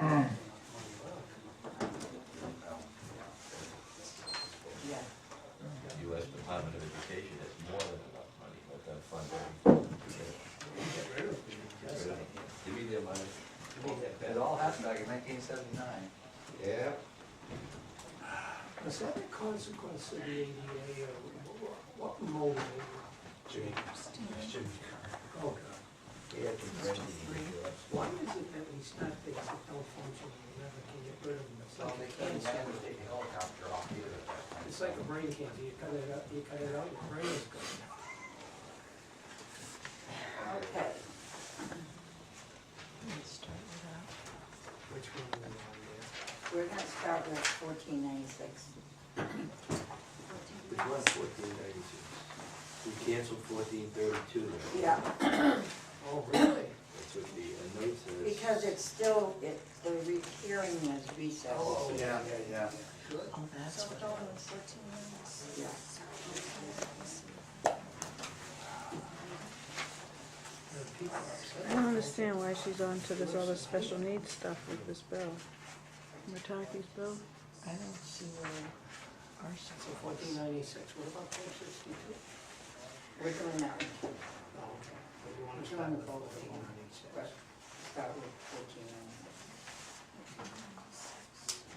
Yeah. U.S. Department of Education has more than enough money, let them fund everything. Get rid of it. Give me their money. It all happened back in 1979. Yeah. Was that a consequence of the ADA, or what motivated it? Jimmy. Oh, God. Why is it that we start things that don't function and we never can get rid of them? It's Well, like they a couldn't cancer. stand to take a helicopter off either at that time. It's like a brain cancer, you cut it out, your brain is gone. Okay. Which one are we on there? We're gonna start with 1496. Which one? 1492. We canceled 1432 then. Yeah, Oh, really? That's what the note says. because it's still, the hearing is recessed. Oh, Yeah. Good. Oh, that's what it was. Yeah. There are people upset. I don't understand why she's on to this other special needs stuff with this bill. Mataki's bill. I don't see where our So 1496, what about 462? We're doing that one. Oh, okay. But you want to We're start doing with both. 1496? Right. Start with 1496.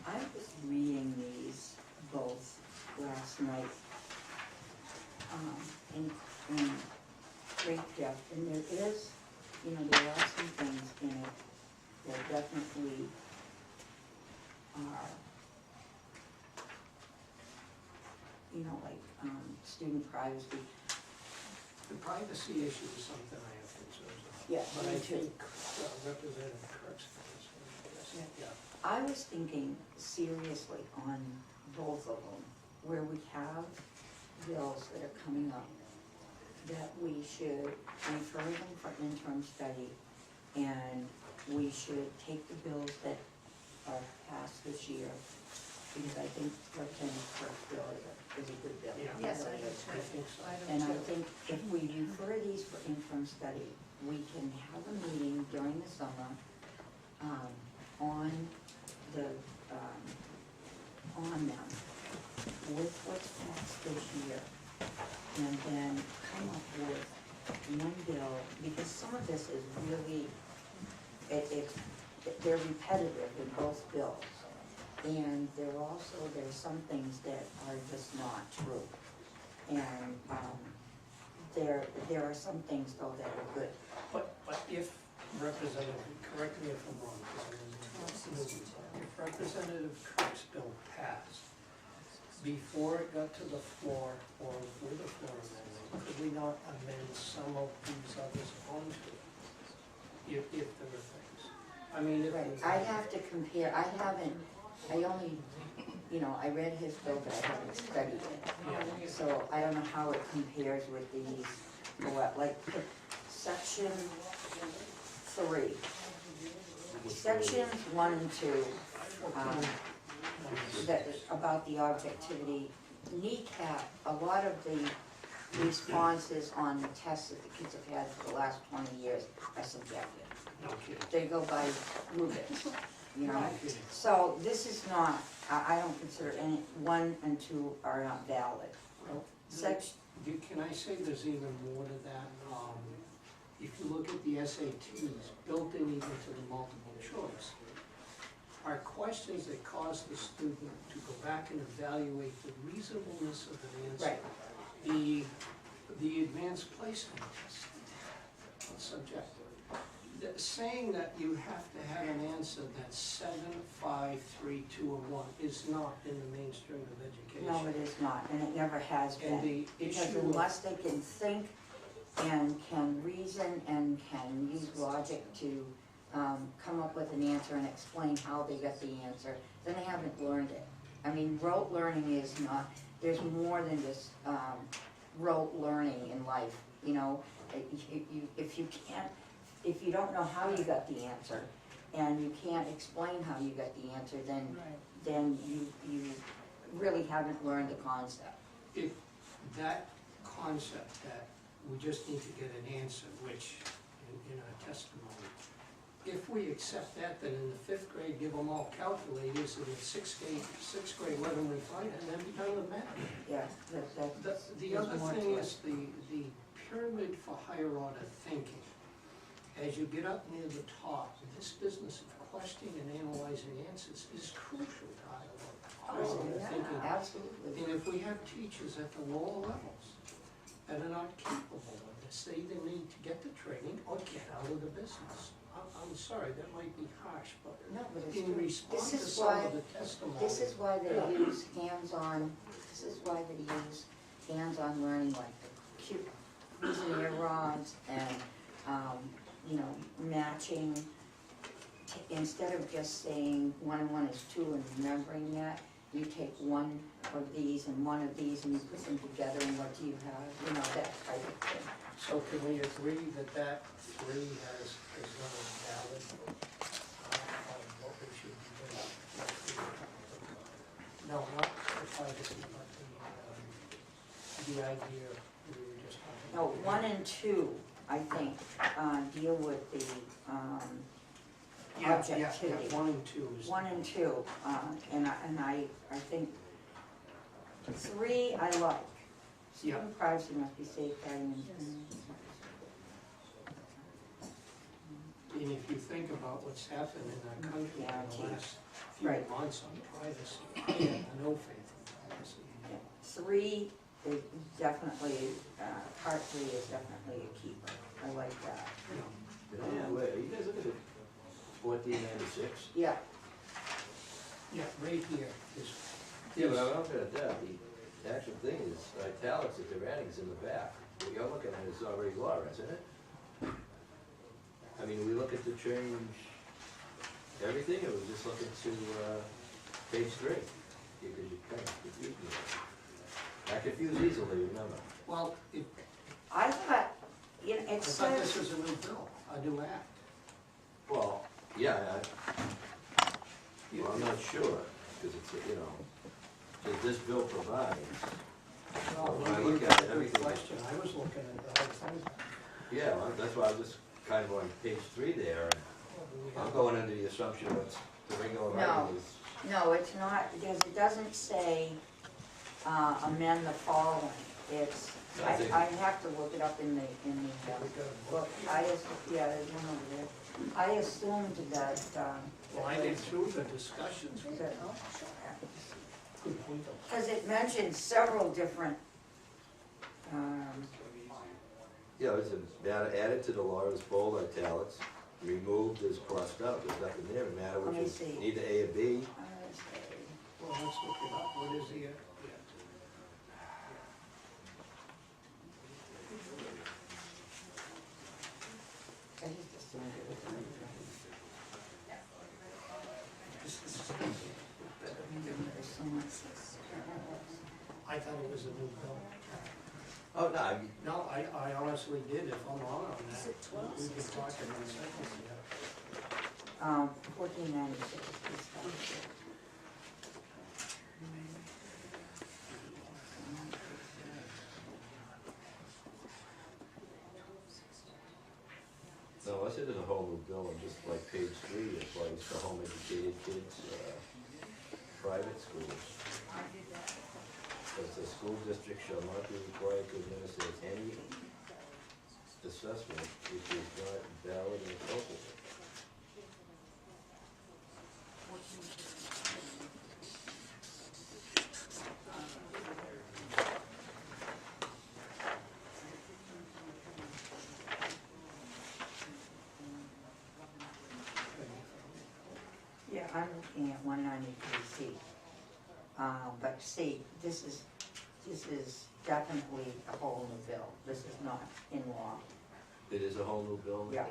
I was reading these both last night in great depth, and there is, there are some things in it that definitely are, like student privacy. The privacy issue is something I have concerns about. Yeah, But I me too. think Representative Kirk's is, yeah. I was thinking seriously on both of them, where we have bills that are coming up, that we should refer them for interim study, and we should take the bills that are passed this year, because I think Representative Kirk's bill is a good bill. Yeah. Yes, I do I think so. And I think if we refer these for interim study, we can have a meeting during the summer, on the, on them, with what's passed this year, and then come up with one bill, because some of this is really, they're repetitive in both bills. And there's some things that are just not true. And, there are some things though that are good. But if Representative, correct me if I'm wrong, because if Representative Kirk's bill passed, before it got to the floor, or with the floor amendment, could we not amend some of these others onto it? If there were things. I mean, if. Right, I have to compare, I only, I read his bill, but I haven't studied it. So I don't know how it compares with these, like section 3. Sections 1 and 2, that, about the objectivity. NECAP, a lot of the responses on the tests that the kids have had for the last 20 years are subjective. No kidding. They go by Rubik's, No kidding. So this is not, I don't consider any, 1 and 2 are not valid. Section, Can I say there's even more to that? If you look at the SATs, built in even to the multiple choice, are questions that cause the student to go back and evaluate the reasonableness of an answer. Right. The advanced placement test, it's subjective. Saying that you have to have an answer that's 7, 5, 3, 2, or 1 is not in the mainstream of education. no, it is not, and it never has And been. the Because issue of, unless they can think and can reason and can use logic to come up with an answer and explain how they got the answer, then they haven't learned it. I mean, rote learning is not, there's more than just rote learning in life, if you don't know how you got the answer, and you can't explain how you got the answer, then you really haven't learned the concept. if that concept that we just need to get an answer, which in our testimony, if we accept that, then in the 5th grade, them all calculators in the sixth grade, let them refine it, and then be done with math. Yeah, that's. The other thing is the pyramid for higher order thinking. As you get up near the top, this business of questioning and analyzing answers is crucial to higher Oh, order question yeah, thinking. absolutely. And if we have teachers at the lower levels that are not capable of this, they either need to get the training or get out of the business. I'm sorry, that might be harsh, but No, but it's in true. response This to is some why- of the testimony. This is why they use hands-on, this is why they use hands-on learning, like the Cuisinart rods and, you know, matching. Instead of just saying 1 and 1 is 2 and remembering that, you take one of these and one of these and you put them together and what do you have, you know, that type of thing. So can we agree that 3 is not valid, on what we should be doing? No, not the privacy, but the idea we were just talking No, about. 1 and 2, I think, deal with the, Yeah, objectivity. 1 and 2 is. 1 and 2, and I think 3 I like. Yeah. Student privacy must be safeguarded. And if you think about what's happened in our country in the last few Right. months on privacy, I have no faith in privacy. 3 is definitely, part 3 is definitely a keeper. I like that. Yeah, wait, you guys look at it, 1496? Yeah, Yeah, right here is. Yeah, but I'm looking at that, the actual thing is italics that they're adding is in the back. What you're looking at is already law, isn't it? I mean, we look at the change, everything, or we just looking to, page 3? Because you kind of confused me. I confuse easily, remember? Well, I thought, you know, I it thought this says, was a new bill, a new act. Well, yeah, well, I'm not sure, because it's, you know, does this bill provides, Well, When I maybe look you at got it, a good everything- question, I was looking at the whole thing. yeah, well, that's why I was just kind of on page 3 there, and I'm going under the assumption that the regular writing is. no, it's not, because it doesn't say, amend the following. It's, I have to look it up in the, well, yeah, there's one over there. I assumed that, Well, I did too, the discussions, that- good point though. because it mentions several different, Yeah, it's added to the law is bold italics, removed is crossed out, there's nothing there, no matter Let me which is see. either A or B. Well, let's look it up, what is the, I just assumed it was an There's so much. I thought it was a new bill. Oh, no, I mean, No, I honestly did, if I'm wrong on that. We've been talking in seconds, yeah. 1496. no, I said there's a whole new bill, and just like page 3 applies to home educated kids, private schools. Says the school district shall not be required to administer any assessment which is not valid and appropriate. Yeah, I'm looking at 193C. But see, this is definitely a whole new bill. This is not in law. It is a whole new bill? Yeah.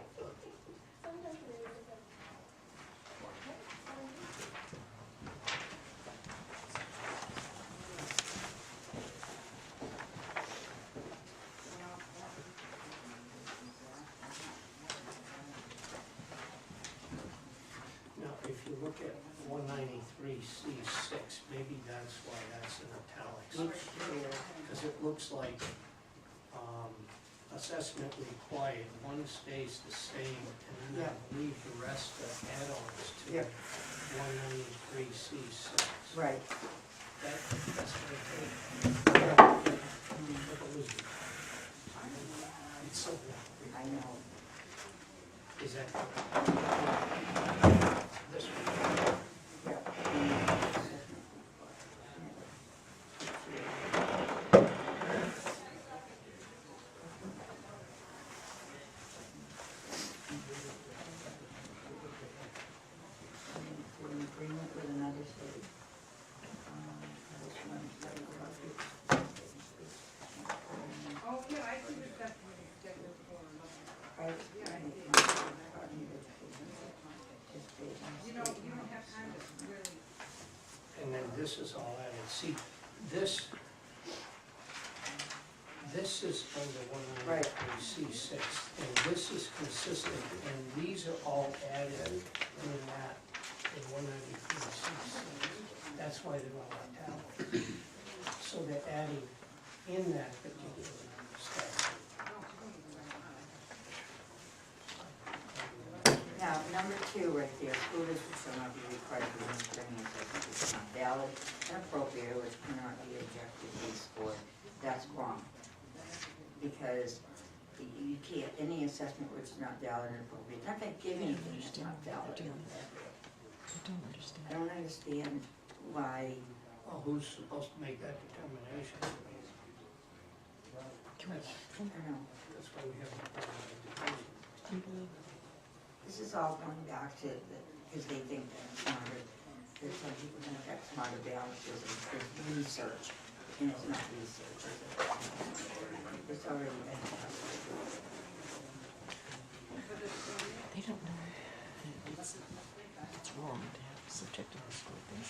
Now, if you look at 193C6, maybe that's why that's in italics. Because it looks like assessment required, one stays the same, and then I believe the rest are add-ons to Yeah. it. 193C6. Right. That's what it is. It's so, I know. is that this one? In agreement with another state. This one's like Oh, yeah, I think it's definitely executive forum. You know, you don't have time to really, And then this is all added. See, this is under Right. 193C6, and this is consistent, and these are all added in that, in 193C6. That's why they're all italic. So they're adding in that particular statute. Now, number 2 right there, school districts shall not be required to run training assessment which is not valid and appropriate, which cannot be objectively scored. That's wrong. Because you can't, any assessment which is not valid and appropriate, not gonna give anything that's not valid. I don't understand why, Well, who's supposed to make that determination? I don't know. That's why we have a Department of Education. This is all going back to, because they think that smarter, that some people think that smarter balances is research, and it's not research, is it? It's already been tested. They don't know that it's wrong to have subjective school things.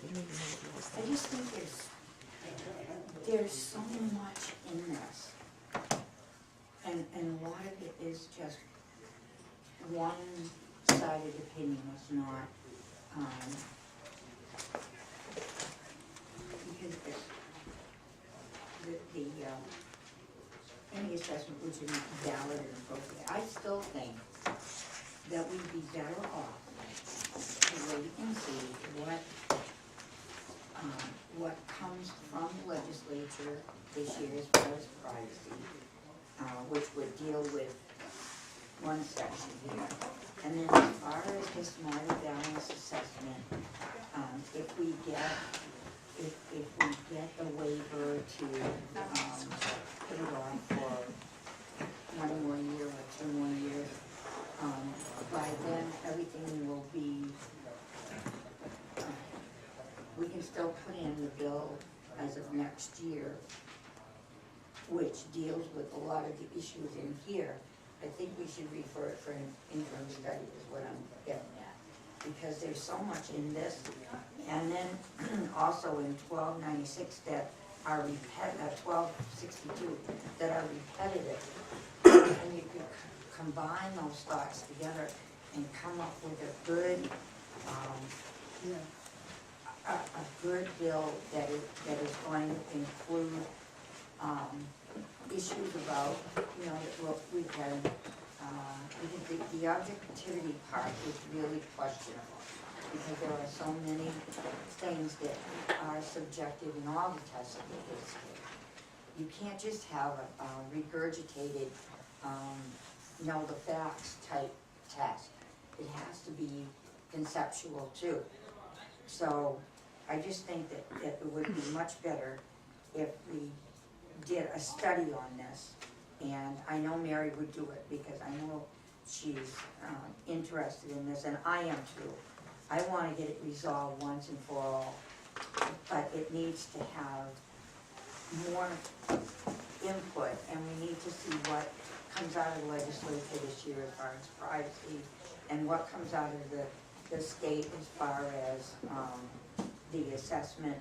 They don't even know what laws I just think there's so much in this. And a lot of it is just one-sided opinion, it's not, because any assessment which is not valid and appropriate, I still think that we'd be better off to wait and see what comes from the legislature this year as far as privacy, which would deal with one section here. And then as far as the smarter balance assessment, if we get the waiver to, put it on for 1 more year or 2 more years, by then everything will be, we can still put in the bill as of next year, which deals with a lot of the issues in here. I think we should refer it for an interim study is what I'm getting at. Because there's so much in this, and then also in 1296 that are 1262 that are repetitive. And you could combine those thoughts together and come up with a good, a good bill that is going to include, issues about, you know, what we've had, the objectivity part is really questionable, because there are so many things that are subjective in all the tests that they give. You can't just have a regurgitated, know the facts type test. It has to be conceptual too. So I just think that it would be much better if we did a study on this, and I know Mary would do it, because I know she's interested in this, and I am too. I wanna get it resolved once and for all, but it needs to have more input, and we need to see what comes out of the legislature this year as far as privacy, and what comes out of the state as far as the assessment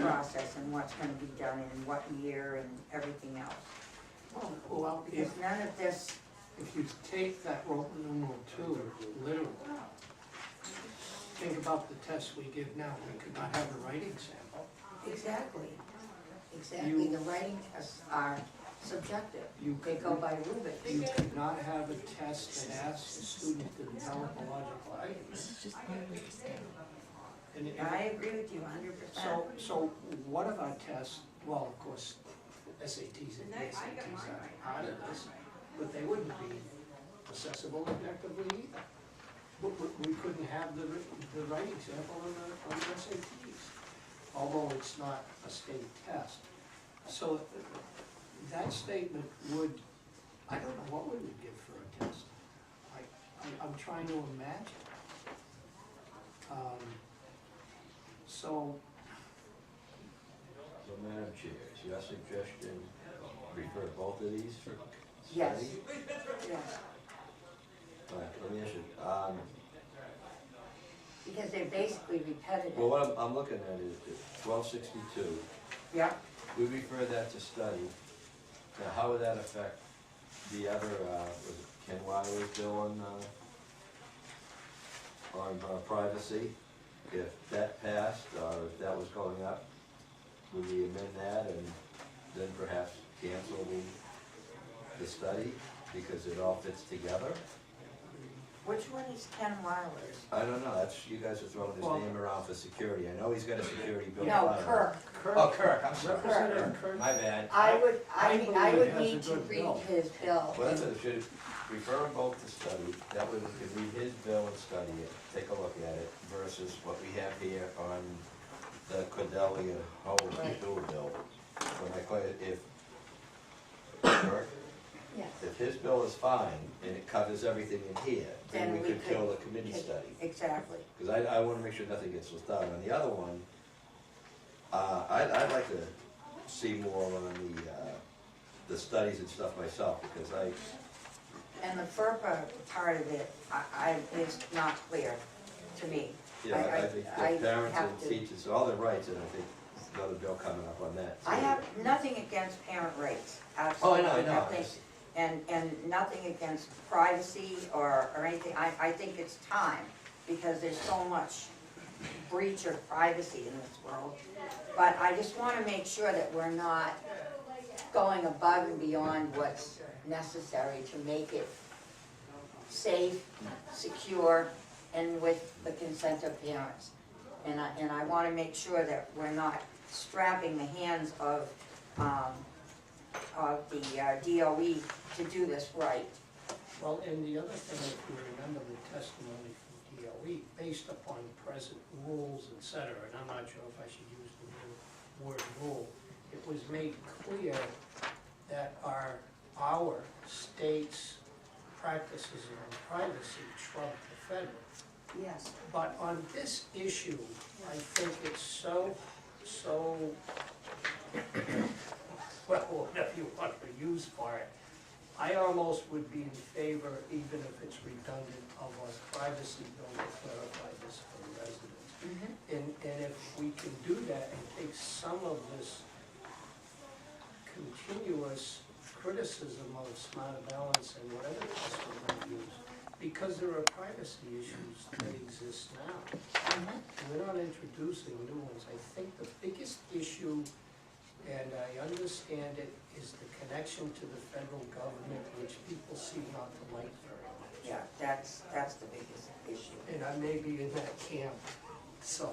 process and what's gonna be done in what year and everything else. Well, Because none of this, if you take that Roman numeral 2 literally, think about the tests we give now, we could not have a writing sample. exactly, You- the writing tests are subjective. You They could- go by rubrics. You could not have a test that asks the student to develop a logical argument. This is just one way to start. And if- I agree with you 100%. So one of our tests, well, of course, SATs and SATs are part of this, but they wouldn't be accessible objectively either. We couldn't have the writing sample on the SATs, although it's not a state test. So that statement would, I don't know what we would give for a test. I'm trying to imagine. So, So Madam Chair, is your suggestion refer both of these for Yes. study? Yeah, All right, let me ask you, because they're basically repetitive. well, what I'm looking at is 1262, Yeah, we refer that to study. Now, how would that affect the other, was it Ken Wiley's bill on privacy? If that passed, or if that was going up, would we amend that and then perhaps cancel the study because it all fits together? which one is Ken Wilder's? I don't know, that's, you guys are throwing his Well- name around for security, I know he's got a security bill. No, filed. Kirk. Oh, Kirk, I'm sorry. Representative Kirk. My bad. I would believe need has a to good read bill. his bill. Well, that's what it should, refer them both to study, that way we could read his bill and study it, take a look at it, versus what we have here on the Cordelia Howell Right. Sewer bill. When I call it, if, Kirk, Yes. if his bill is fine and it covers everything in here, then Then we we could kill the could- committee study. Exactly. Cause I wanna make sure nothing gets left out. On the other one, I'd like to see more on the studies and stuff myself, because And the FERPA part of it, is not clear to me. I think I that parents have and to- teachers, all their rights, and I think another bill coming up on that. I too. have nothing against parent rights, Oh, I absolutely know, I know. nothing. And nothing against privacy or anything, I think it's time, because there's so much breach of privacy in this world. But I just wanna make sure that we're not going above and beyond what's necessary to make it safe, secure, and with the consent of parents. And I wanna make sure that we're not strapping the hands of the DOE to do this right. Well, and the other thing, if you remember the testimony from DOE, based upon present rules, et cetera, and I'm not sure if I should use the word rule, it was made clear that our state's practices on privacy trump the federal. Yes. But on this issue, I think it's so, well, whatever you want to use for it, I almost would be in favor, even if it's redundant, of a privacy bill to clarify this for the residents. And if we can do that and take some of this continuous criticism of Smarter Balance and whatever test we're going to use, because there are privacy issues that exist now. We're not introducing new ones. I think the biggest issue, and I understand it, is the connection to the federal government, which people seem not to like very much. Yeah, that's the biggest issue. And I may be in that camp, so.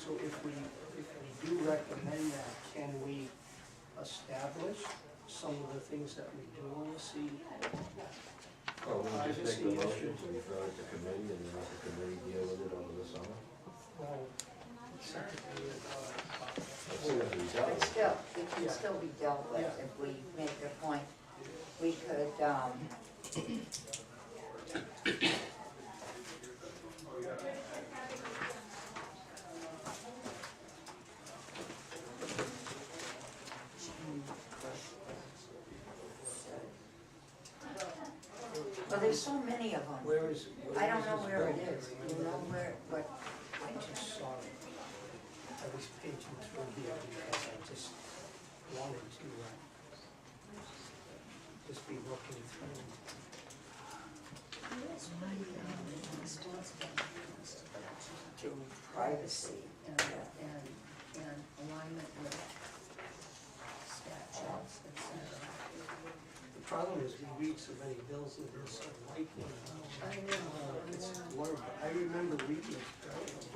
So if we do recommend that, can we establish some of the things that we do want to see? Well, we'll just Privacy make the motion issues. to refer it to committee and then let the committee deal with it over the summer. Well, secondly, Let's see what we got. But still, it can Yeah. still be dealt with Yeah. if we make a point. We could, well, there's so many of them. where is? I don't know this where it bill? is. Do you know where, what? I just saw it. I was paging through here because I just wanted to, just be looking through. To privacy. And alignment with statutes, et cetera. The problem is we read so many bills that are so light, I know, it's blurred. I remember reading it, do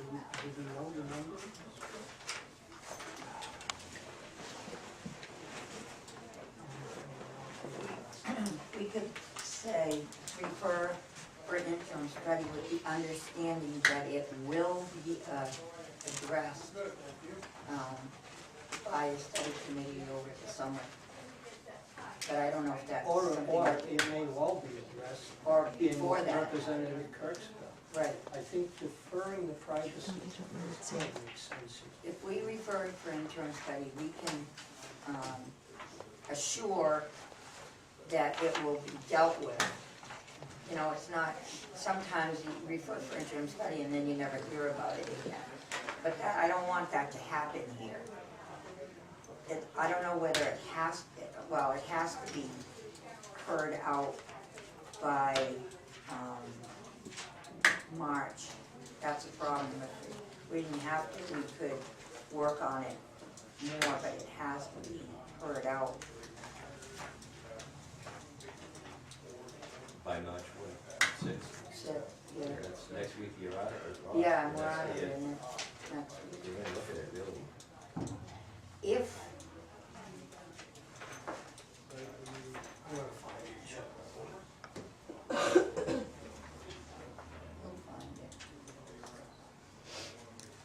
we know the number? We could say, refer for interim study with the understanding that it will be addressed by a study committee over the summer. But I don't know if that's Or something, it may well be addressed or in before that, Representative Kirk's bill. right. I think deferring the privacy It's makes sense. If we refer it for interim study, we can assure that it will be dealt with. You know, it's not, sometimes you refer for interim study and then you never hear about it again. But that, I don't want that to happen here. I don't know whether it has, well, it has to be heard out by March. That's a problem. If we didn't have to, we could work on it more, but it has to be heard out. By March what, 6th? So, yeah, That's next week you're out of it. yeah, we're That's out of it. here next week. You're gonna look at it, really. If, I'm gonna find it. we'll find it.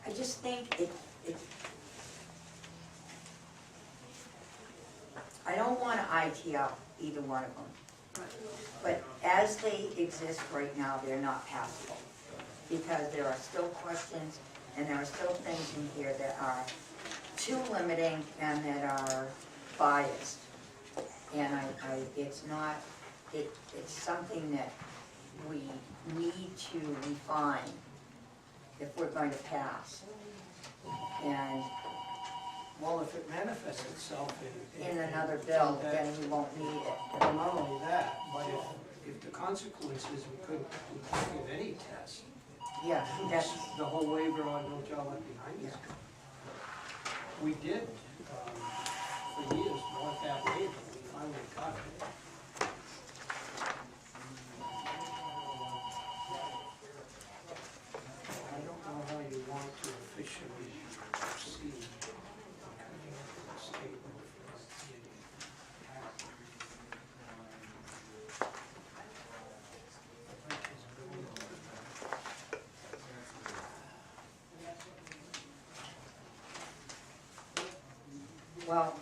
I just think it, I don't wanna IT out either one of them. But as they exist right now, they're not passable. Because there are still questions and there are still things in here that are too limiting and that are biased. And it's not, it's something that we need to refine if we're going to pass. And Well, if it manifests itself in another bill, then we won't need it. Well, not only that, but if the consequence is we couldn't give any test, Yeah, that's, the whole waiver on no child left behind is gone. We did, for years, want that waiver, we finally got it. I don't know how you want to officially proceed coming up with a statement for this meeting. well,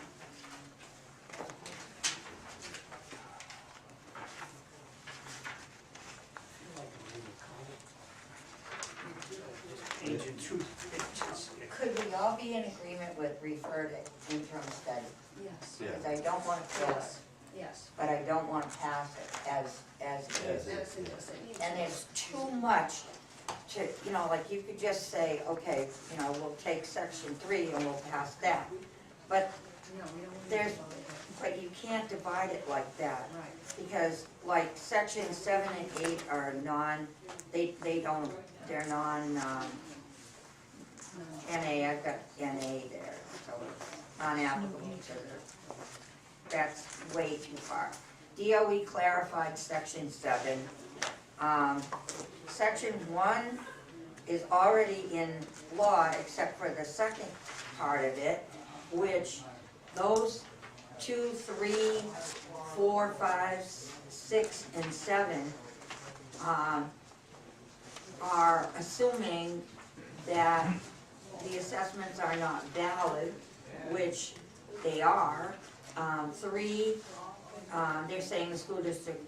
Page and two pictures. could we all be in agreement with refer to interim study? Yes, Because I don't want to kill it, yes. but I don't want to pass it as is. As is. Yes, it is. It needs And to- there's too much to, you know, like you could just say, okay, you know, we'll take section 3 and we'll pass that. But, No, we don't want to there's- divide it. but you can't divide it like that. Right. Because like section 7 and 8 are they don't, they're NA, I've got NA there, so it's non-applicable to the, that's way too far. DOE clarified section 7. Section 1 is already in law except for the second part of it, which those 2, 3, 4, 5, 6, and 7 are assuming that the assessments are not valid, which they are. 3, they're saying the school district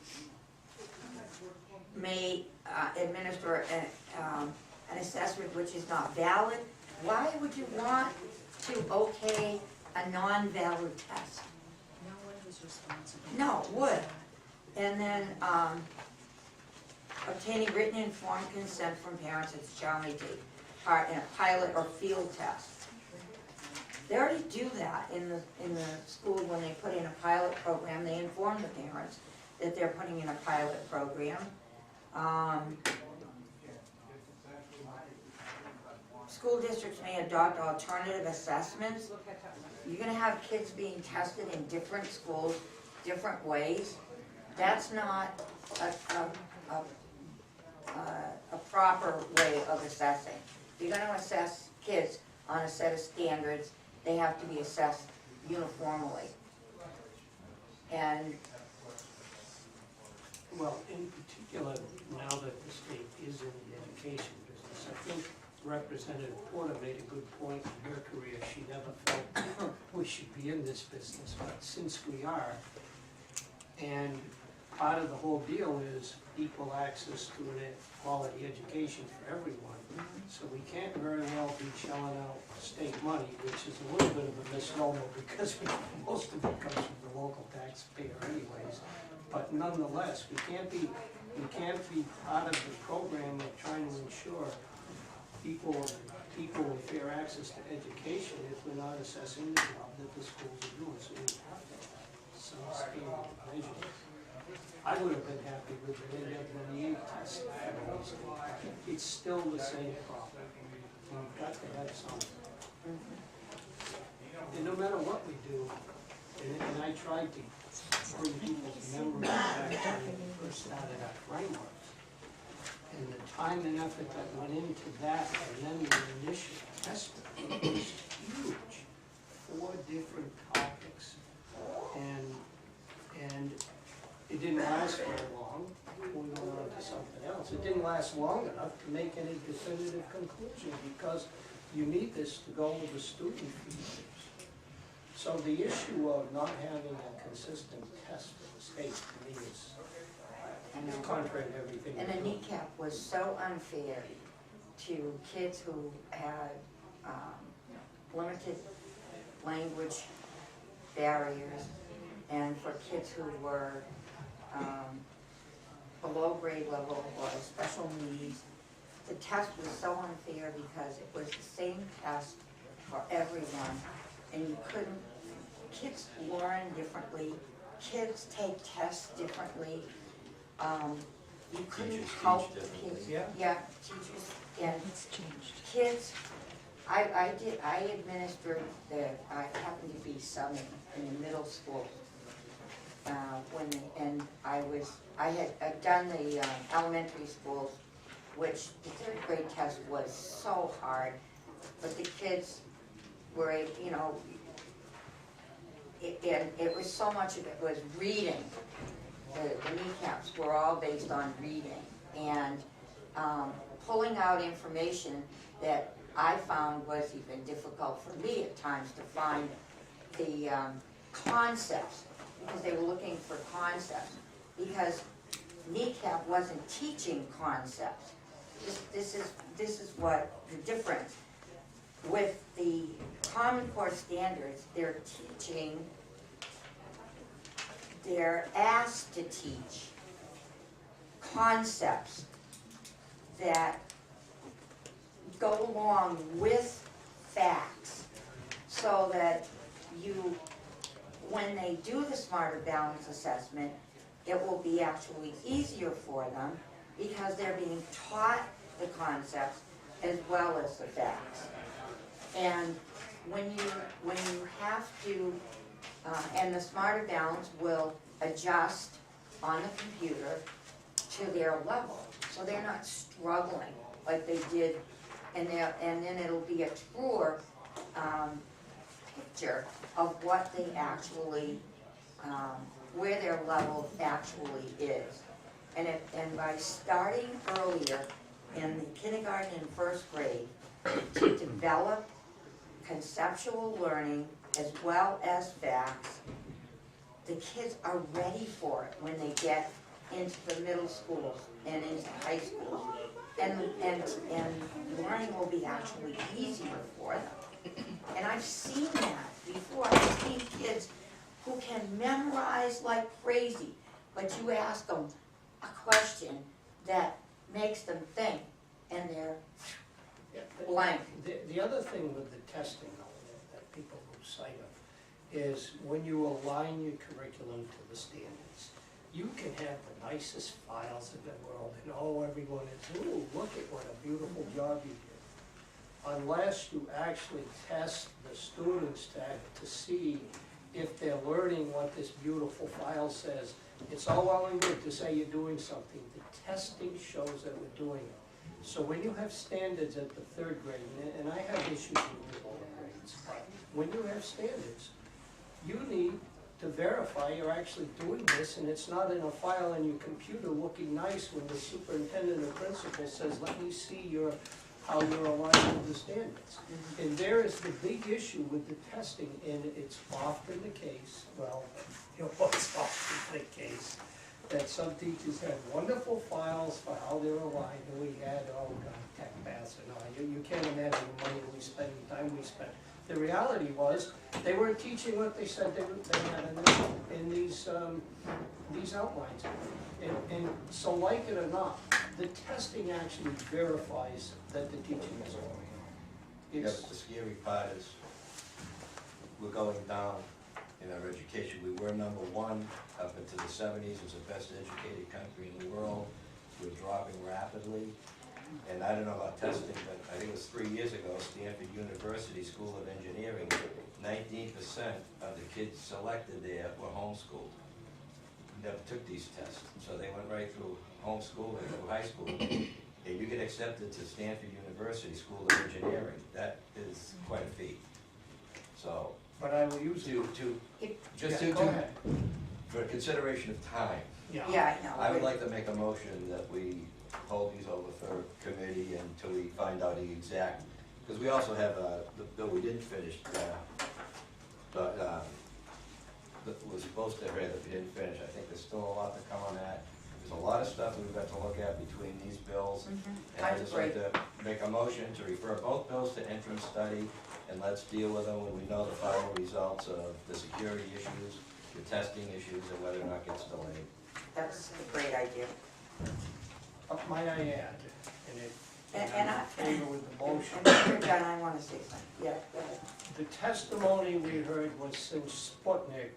may administer an assessment which is not valid. Why would you want to okay a non-valid test? No one is responsible. No, would. And then, obtaining written informed consent from parents, it's shall may take part in a pilot or field test. They already do that in the school when they put in a pilot program, they inform the parents that they're putting in a pilot program. School districts may adopt alternative assessments. You're gonna have kids being tested in different schools, different ways. That's not a proper way of assessing. If you're gonna assess kids on a set of standards, they have to be assessed uniformly. And Well, in particular, now that the state is in the education business, I think Representative Porter made a good point in her career. She never felt we should be in this business, but since we are, and part of the whole deal is equal access to a quality education for everyone. So we can't very well be shelling out state money, which is a little bit of a misnomer because most of it comes from the local taxpayer anyways. But nonetheless, we can't be part of the program of trying to ensure equal and fair access to education if we're not assessing the job that the schools are doing. So we have to have some standard measures. I would have been happy with the NWEA test for all state, but it's still the same problem. We've got to have something. And no matter what we do, and I tried to bring people's memory back to when we first started our frameworks, and the time and effort that went into that, and then the initial testing, it was huge. 4 different topics, and it didn't last very long. We went on to something else. It didn't last long enough to make any definitive conclusion because you need this to go with the student features. So the issue of not having a consistent test for the state to me is contrary to everything. And the kneecap was so unfair to kids who had limited language barriers and for kids who were below grade level or special needs. The test was so unfair because it was the same test for everyone, and you couldn't, kids learn differently, kids take tests differently. You couldn't Teachers help teach the kids. differently. Yeah, teachers, and It's changed. kids, I administered I happened to be subbing in the middle school. I'd done the elementary schools, which the 3rd grade test was so hard, but the kids were, it was so much of it was reading. The kneecaps were all based on reading and pulling out information that I found was even difficult for me at times to find the concepts, because they were looking for concepts, because kneecap wasn't teaching concepts. This is what the difference. With the Common Core standards, they're asked to teach concepts that go along with facts, so that when they do the Smarter Balance assessment, it will be actually easier for them because they're being taught the concepts as well as the facts. And when you have to, and the Smarter Balance will adjust on the computer to their level, so they're not struggling like they did, and then it'll be a truer picture of what they actually, where their level actually is. And by starting earlier in the kindergarten and 1st grade to develop conceptual learning as well as facts, the kids are ready for it when they get into the middle schools and into high school. And learning will be actually easier for them. And I've seen that before. I've seen kids who can memorize like crazy, but you ask them a question that makes them think, and they're blank. The other thing with the testing, though, people lose sight of, is when you align your curriculum to the standards. You can have the nicest files in the world, and oh, everyone is, ooh, look at what a beautiful job you did. Unless you actually test the students to see if they're learning what this beautiful file says. It's all well and good to say you're doing something. The testing shows that we're doing it. So when you have standards at the third grade, and I have issues with the lower grades, but when you have standards, you need to verify you're actually doing this, and it's not in a file in your computer looking nice when the superintendent or principal says, let me see how you're aligned with the standards. And there is the big issue with the testing, and it's often the case, well, it's often the case, that some teachers have wonderful files for how they're aligned, and we had, oh God, tech paths and all, you can't imagine the money we spent, the time we spent. The reality was, they weren't teaching what they said they had in these outlines. And so like it or not, the testing actually verifies that the teaching is going. Yeah, but the scary part is, we're going down in our education. We were number one up into the 70s as the best educated country in the world. We're dropping rapidly. And I don't know about testing, but I think it was 3 years ago, Stanford University School of Engineering, 19% of the kids selected there were homeschooled. Never took these tests, so they went right through homeschooling through high school. And you get accepted to Stanford University School of Engineering. That is quite a feat. So, But I will use it. Go ahead. For consideration of time, Yeah. Yeah, I know. I would like to make a motion that we hold these over for committee until we find out the exact, because we also have, the bill we didn't finish, that was supposed to have read that we didn't finish. I think there's still a lot to come on that. There's a lot of stuff we've got to look at between these bills. And I'd just like to make a motion to refer both bills to entrance study, and let's deal with them when we know the final results of the security issues, the testing issues, and whether or not it gets delayed. That's a great idea. Might I add, And I'm in favor with the motion. And John, I wanna say something, yeah, go ahead. The testimony we heard was since Sputnik,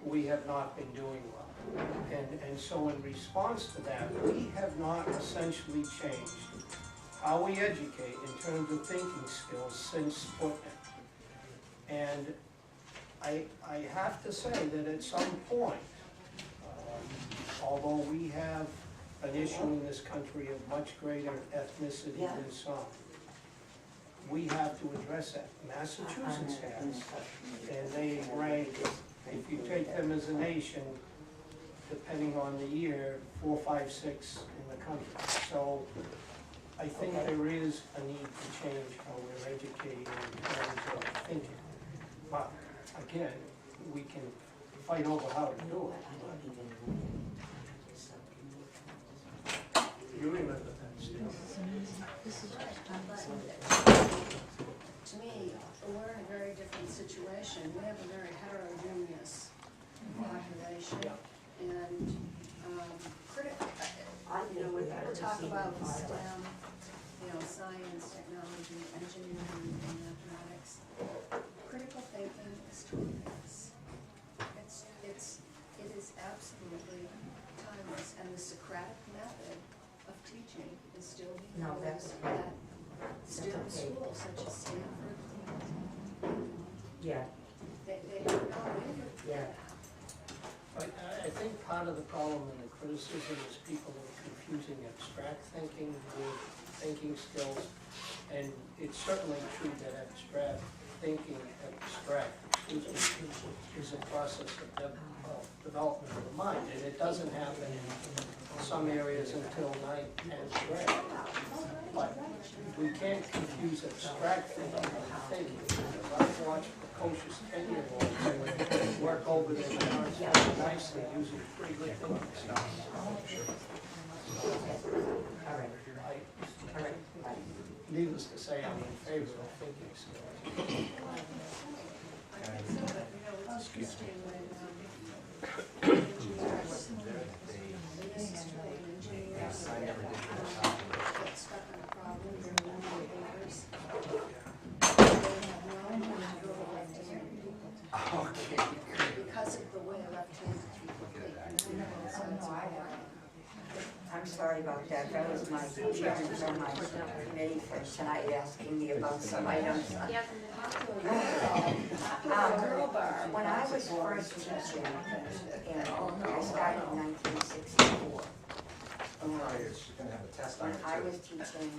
we have not been doing well. And so in response to that, we have not essentially changed how we educate in terms of thinking skills since Sputnik. And I have to say that at some point, although we have an issue in this country of much greater ethnicity than some, we have to address that. Massachusetts has, and they rank, if you take them as a nation, depending on the year, 4, 5, 6 in the country. So I think there is a need to change how we're educating in terms of thinking. But again, we can fight over how to do it. You remember that, Steve? To me, we're in a very different situation. We have a very heterogeneous population. And, when people talk about STEM, science, technology, engineering, and mathematics, critical thinking is timeless. It is absolutely timeless, and the Socratic method of teaching is still being used at STEM schools such as Stanford. Yeah. They don't know anything. Yeah. I think part of the problem and the criticism is people are confusing abstract thinking with thinking skills. And it's certainly true that abstract thinking, is a process of development of the mind. And it doesn't happen in some areas until 9th, 10th grade. But we can't confuse abstract thinking with thinking. Because I've watched precocious 10-year-olds work over their parents very nicely using pretty good thinking skills. Needless to say, I'm in favor of thinking skills. Excuse me. I never did Get stuck on a problem, they're one of the papers. They have no idea how to go chairman from my committee for tonight asking me about some items. When I was first teaching, and I started in 1964. When I was teaching,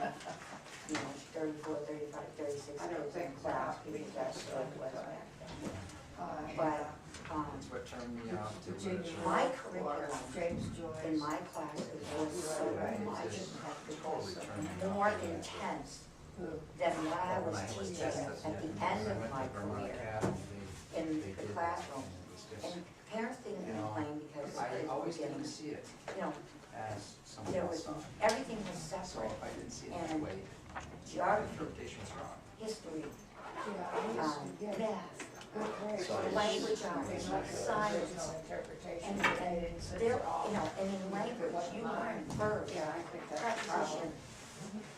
34, 35, 36 kids in class, because that's what it was back then. But, That's what turned me off to literature. my curriculum in my classes was so much more intense than what I was teaching at the end of my career in the classroom. And parents didn't complain because the I kids were always getting, didn't see it as someone there else was, saw it. everything was So separate. if I didn't see it that And way, geography, interpretation was wrong. history, Yeah. math, Science. language arts, science, and there, and in language, you learn verbs, preposition.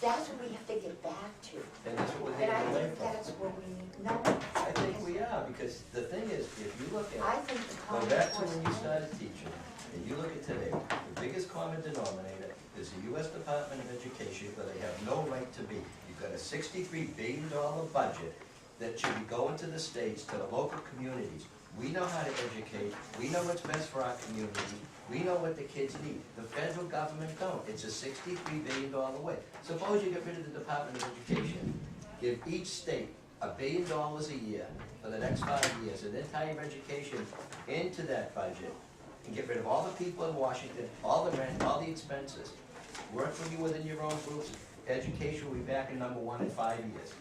That's what we have to get back to. And that's what we're And I getting away think from. that's what we need, no, I think we are, because the thing is, if you look at, I think the go common back to core. when you started teaching, and you look at today, the biggest common denominator is the US Department of Education, where they have no right to be. You've got a $63 billion budget that should be going to the states, to the local communities. We know how to educate, we know what's best for our community, we know what the kids need. The federal government don't. It's a $63 billion way. Suppose you get rid of the Department of Education, give each state $1 billion a year for the next 5 years, and then tie your education into that budget, and get rid of all the people in Washington, all the rent, all the expenses. Work for you within your own groups. Education will be back in number 1 in 5 years.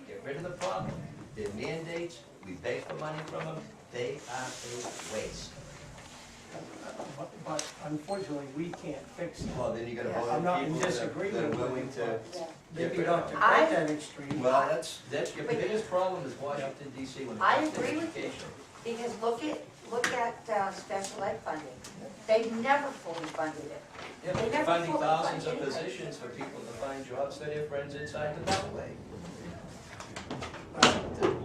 Get rid of the problem. Their mandates, we beg for money from them, they are a waste. But unfortunately, we can't fix it. Well, then you gotta vote I'm not on in people that disagreement are with willing you, to but Yeah. get maybe rid not of to them. quite that extreme. Well, that's your biggest problem is Washington DC when it I comes to agree with you. education. Because look at special ed funding. They've never fully funded it. Yeah, They but you're never funding fully thousands of funded anything. positions for people to find jobs for their friends inside the Beltway.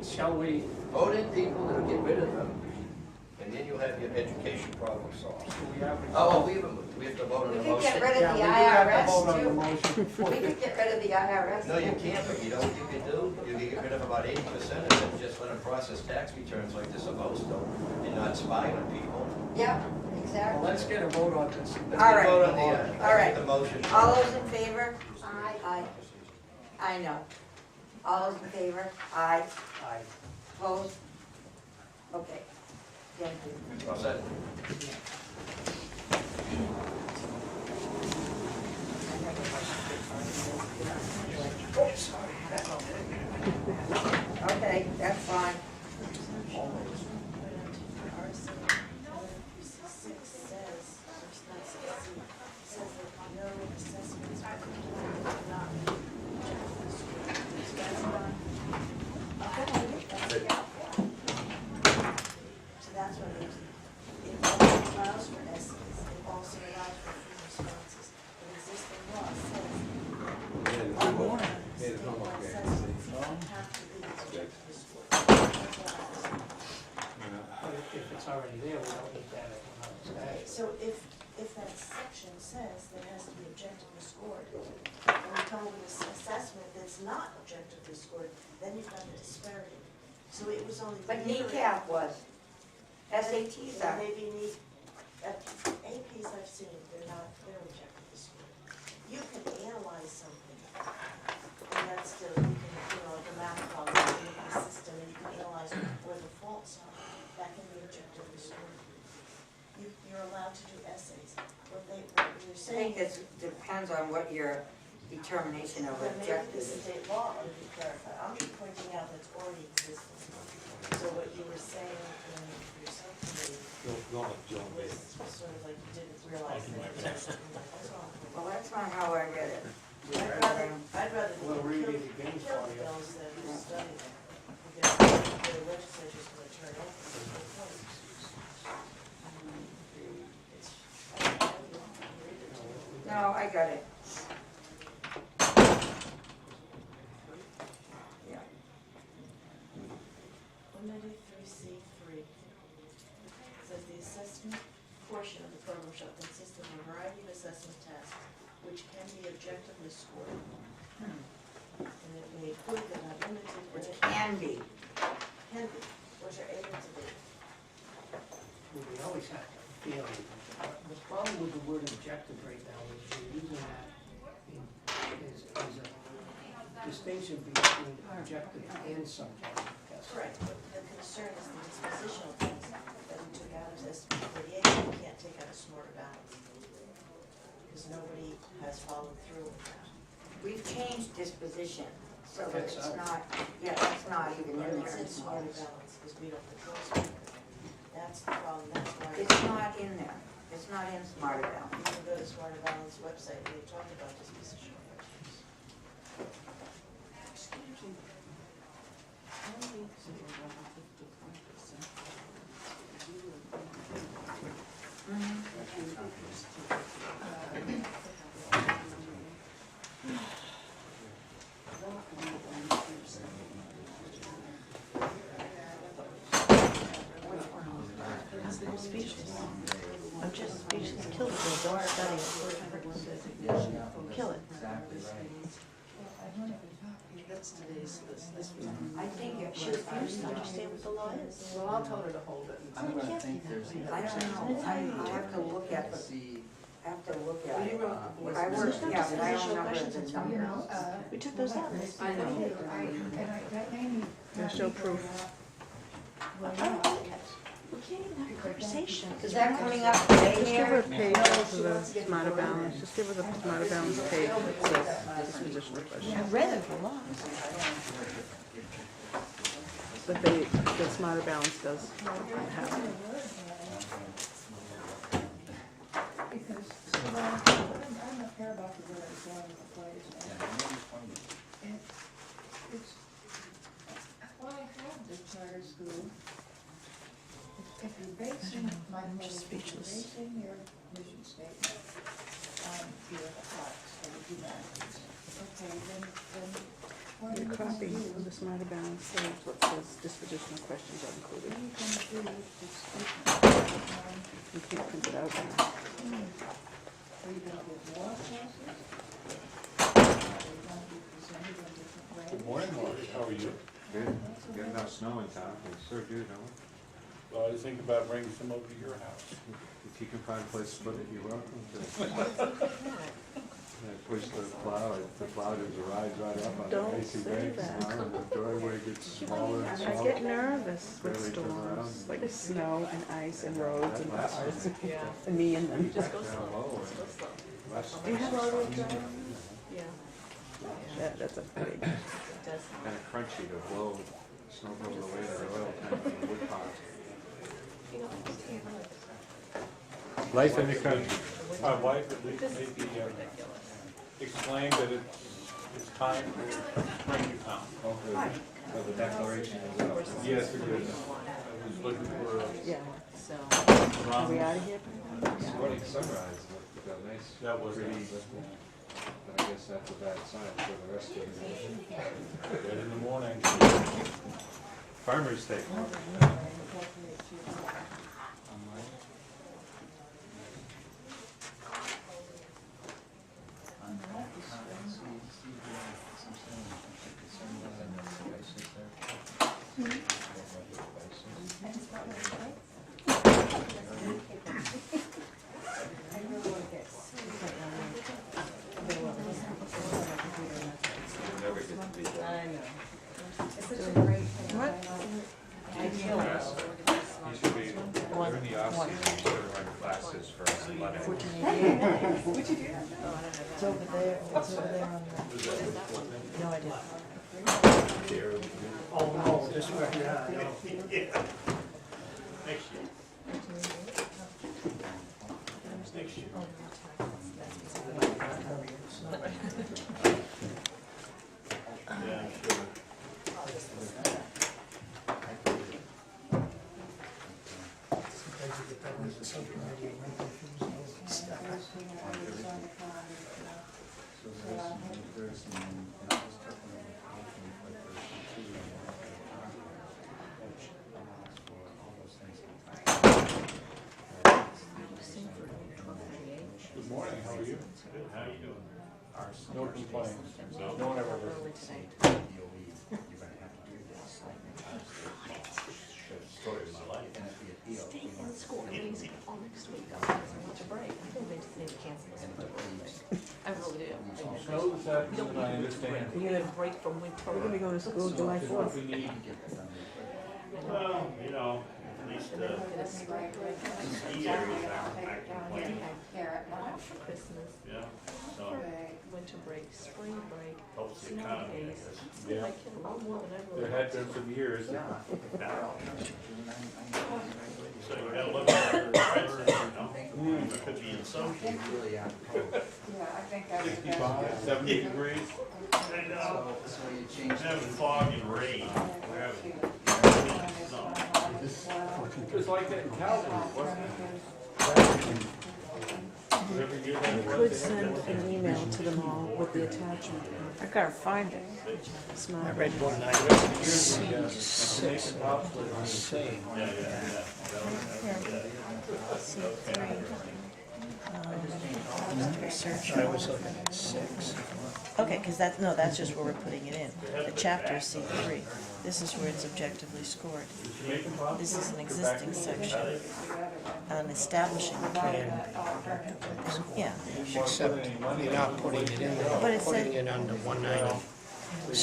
Shall we, Vote in people that'll get rid of them, and then you'll have your education problem solved. shall we have? Oh, we have to vote on We the could get motion. rid Yeah, of we the do have to IRS vote on the too. motion before. We could get rid of the IRS. No, you can't, but you know what you can do? You can get rid of about 80% of it, just let them process tax returns like they're supposed to, and not spy on people. Yeah, Well, exactly. let's get a vote on this. Let's All get right. vote on the, All right. the motion. All those in favor? Aye. I know. All those in favor? Aye. Aye. Opposed? Okay. Thank you. All set. Okay, that's fine. So that's what it is. It allows for essays, it also allows for free responses. The existing law says state law assessments have to be subject to the school. But if it's already there, we don't need that at another Okay, stage. so if that section says that it has to be objectively scored, and we come up with an assessment that's not objectively scored, then you've got a disparity. So it was only. But kneecap was. SATs Yeah, are. maybe APs I've seen, they're objectively scored. You can analyze something, and that's the, the math problem, the system, and you can analyze where the faults are. That can be objectively scored. You're allowed to do essays. What you're I think saying it is, depends on what your determination of well, maybe the objective is. state law would be clarified. I'm just pointing out that's already existing. So what you were saying in your subcommittee was sort of like you didn't realize that. That's all. Well, that's not how I read it. I'd rather We'll kill read it again kill for you. bills than study them, because the legislature's gonna turn over the whole point. It's, I don't know, read it to me. No, I got it. Yeah. 193C3 says the assessment portion of the program shall consist of a variety of assessment tasks which can be objectively objectively scored. And it made good but not limited, and Which it can be. can be, which are able to be. Well, we always have to feel, the problem with the word objective right now is you're using that is a distinction between objective and subjective tests. Correct, but the concern is the dispositional things that we took out of SB 48, you can't take out a smarter balance. Because nobody has followed through with that. We've changed disposition, so that That's it's out. not, yeah, it's not even in It's there in smarter anymore. balance, because we don't control smarter. That's the problem, that's why. It's not in there, it's not in Smarter You Balance. can go to Smarter Balance website, we talked about dispositional questions. I'm speechless. I'm just speechless. Kill it, Bill. Don't study it. Kill it. That's today's, this week. I think it She was, refused to understand what the law is. Well, I'll tell her to hold it. I'm gonna think there's. I don't know, I have to look at the, See, I have to look Well, at you it. wrote the voice. I There's worked, no yeah, but I don't dispositional remember questions in the some numbers. We took those out. I know. There's still proof. I don't like it. We can't even have a conversation. Is that coming up today, Just give her a Mary? page of the Smarter Balance, just give her the Smarter Balance page that says dispositional I questions. read it a lot. But the Smarter Balance does have it. Because, I'm not care about the word I'm going with the place, and it's, why have the charter school? If you're basing, my I'm point just is, if you're speechless. basing your mission statement on your arts or the humanities, okay, then what are Your you gonna copy do? of the Smarter Balance page that says dispositional questions are included. What are you gonna do with this statement? You can't print it out now. Are you gonna give more classes? Are you gonna be presented in different ways? Good morning, Marty, how are you? Good, got enough snow in town, we sure do, don't we? Well, I was thinking about bringing some over to your house. If you can find a place to put it, you're welcome to. Push the plow just rides right up on Don't the icy say banks that. now, and the driveway gets smaller and I smaller. get nervous with Barely turn around. storms, like snow and ice and roads and That cars, Yeah. and me in them. Just go Down slow. low, Just go slow. less Do you have space. all-wheel drive? Yeah. Yeah, that's a big, It does. Kinda crunchy to blow snow from the way to the oil tank in the wood pile. Life in the country. My wife at least maybe explained that it's time for spring to come. So the declaration is up. Yes, it is. I was looking for yeah. So, Are we a out of here? It's running sunrise, looked nice. That was pretty, nice. but I guess that's a bad sign for the rest of the day. good in the morning. Farmer's Day. Never get to be done. I know. What? I kill it. You should be, during the off-season, you should run classes for flooding. 1488. It's over there, it's over there on the. No, I didn't. Oh, no, this way, yeah, no. Next year. Next year. Yeah, I'm sure. Sometimes you get that with the subcommittee, and make confused and stuff. So there's some, I was talking about application for 32, which allows for all those things. Good morning, how are you? Good, how are you doing? no complaints, no one ever heard. Early today. Story of my life. Stay in school, amazing, all next week, I'm having a bunch of break. I think they just need to cancel this winter break. I really do. Snow this afternoon, I understand. We need a break from winter. We're gonna go to school July Is what 4th. we need. Well, you know, at least, And then we get a spring break. ski areas aren't acting quite, For Christmas, yeah, so winter break, spring break, helps the snow economy, I days. guess. Yeah. My kid a lot more than ever. There had been some years. So you gotta look at your expenses, you know, it could be in social. Yeah, I think that's. 65, 70 degrees. I know, we're having fog and rain, we're having, no, It was like that in Calgary, wasn't it? Every year they You could send an email to them all with the attachment. I gotta find it. It's not. I read one night, Six. saying, I was looking at 6. Okay, because that, no, that's just where we're putting it in. The chapter is C3. This is where it's objectively scored. This is an existing section on establishing the plan. Yeah, Except you're not putting it in there, But you're it putting said- it under 190.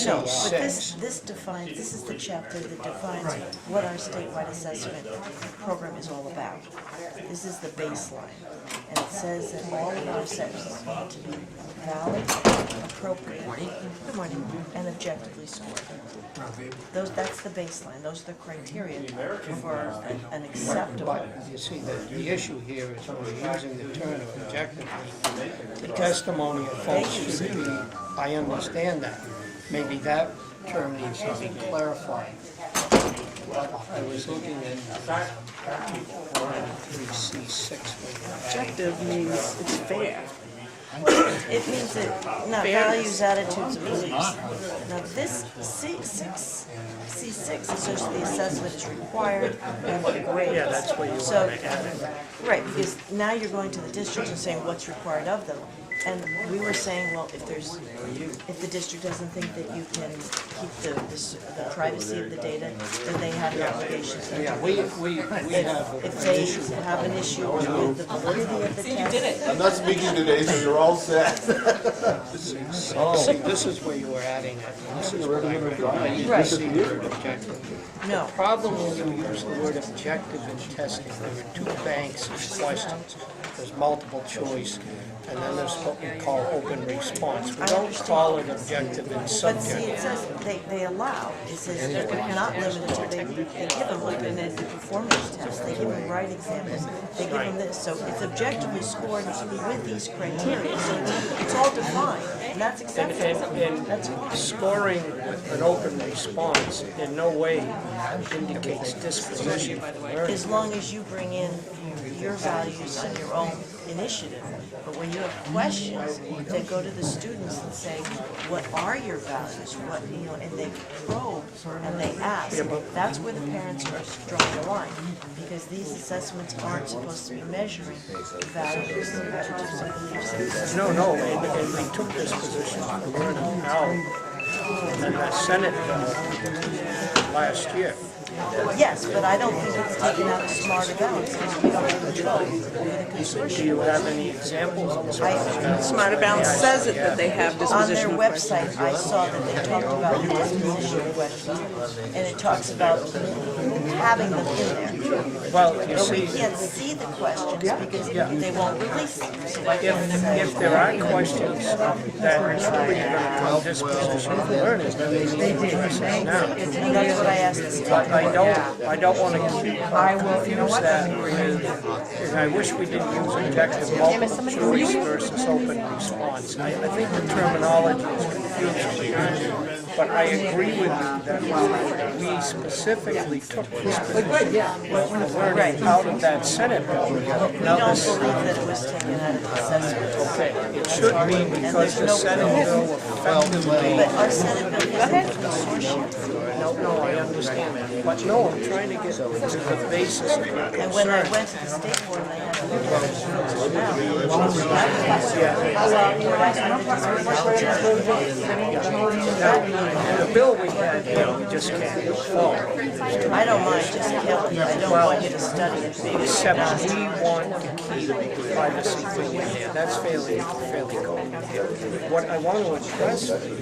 no, but this, C6. this defines, this is the chapter that defines what our statewide assessment program is all about. This is the baseline, and it says that all of our assessments need to be valid, appropriate, good morning, and objectively scored. That's the baseline, those are the criteria for an acceptable. But you see, the issue here is when we're using the term objectively, the testimony of folks should be, I understand that. Maybe that term needs to be clarified. I was looking at 3C6. Objective means it's fair. It means that, not values, attitudes, and beliefs. Now, this C6 is just the assessment is required and what grade. Yeah, that's where you So, want to add it. right, because now you're going to the district and saying what's required of them. And we were saying, well, if the district doesn't think that you can keep the privacy of the data, then they have an obligation to. Yeah, we have If an they issue. have an issue with the validity of the test. I'm not speaking today, so you're all set. See, this is where you were adding it. This is where I didn't see the word objective. No. The problem when you use the word objective in testing, there are two banks of questions. There's multiple choice, and then there's what we call open response. We don't call it objective in But see, subject. it says they allow, it says they're not limited to, they give them open-ended performance tests, they give them right examples, they give them this, so it's objectively scored with these criteria, so it's all defined, and that's acceptable, And that's fine. scoring with an open response in no way indicates disposition for learning. As long as you bring in your values and your own initiative. But when you have questions, then go to the students and say, what are your values? What, and they probe and they ask. That's where the parents are drawing the line. Because these assessments aren't supposed to be measuring values and attitudes and beliefs. No, and we took this position for learning how in the Senate last year. Yes, but I don't think it's taken out of smarter balance because we don't have control over the consortium. Do you have any examples of this? Smarter Balance says it, that they have On their dispositional website, I saw that they talked about disposition questions, and it talks about having them in there. Well, you But we see, can't see the questions because they won't release them. So I can't say. if there are questions that are really going to come disposition for learning, then they need to address it now. That's what I asked the state. But I don't want to confuse that with, and I wish we didn't use objective multiple choice versus open response. I think the terminology is confusing. But I agree with you that we specifically took this position with learning out of that Senate bill. We Now don't this, believe that it was taken out of the assessment. okay, it should be because the Senate bill effectively. But our Senate bill is a consortium. No, I understand that. But no, I'm trying to get to the basis of it. And when I went to the state board and I had a The bill we had, we just can't follow. I don't mind just kill it, I don't want you to study it, maybe it's Except not. we want to keep the privacy thing in there, that's fairly cool. What I want to address with you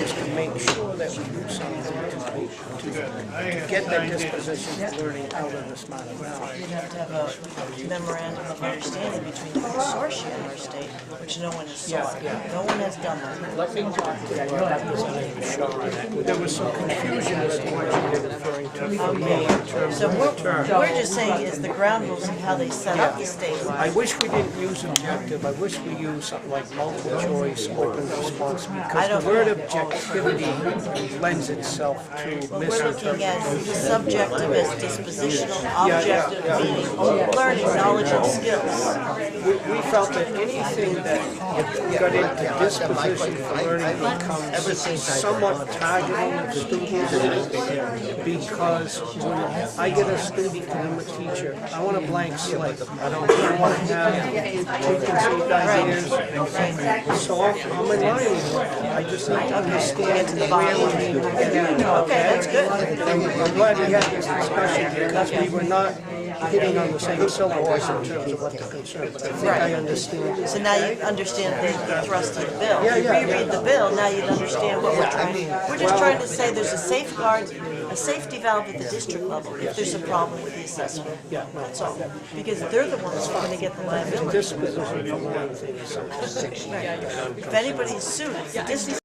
is to make sure that we do something to get that disposition of learning out of the Smarter Valley. You'd have to have a memorandum of understanding between the consortia and our state, which no one has sought. No one has done that. Let me talk to Representative Shaw on that. There was some confusion as to what you were referring to for me in terms So of the term. we're just saying is the ground rules and how they set up the I statewide. wish we didn't use objective, I wish we used something like multiple choice, open response, I because don't- the word objectivity lends itself to We're looking at misinterpretation. subjective as dispositional, objective meaning learning, knowledge and skills. We felt that anything that got into disposition for learning becomes somewhat targeting of students, because when I get a student and I'm a teacher, I want a blank slate. I don't want to have preconceived ideas. So I'm in line with it. I just need to understand where we need to get. Okay, that's good. I'm glad we had this discussion because we were not hitting on the same syllabus in terms of what the concern, but I think I understand. So now you understand the thrust of the bill. Yeah, If you yeah, reread yeah. the bill, now you understand what we're trying. We're just trying to say there's a safeguard, a safety valve at the district level if there's a problem with the assessment. Yeah, no, That's all. Because they're the ones who are gonna get the liability. disposition for learning thing is something. If anybody's sued, it's the district.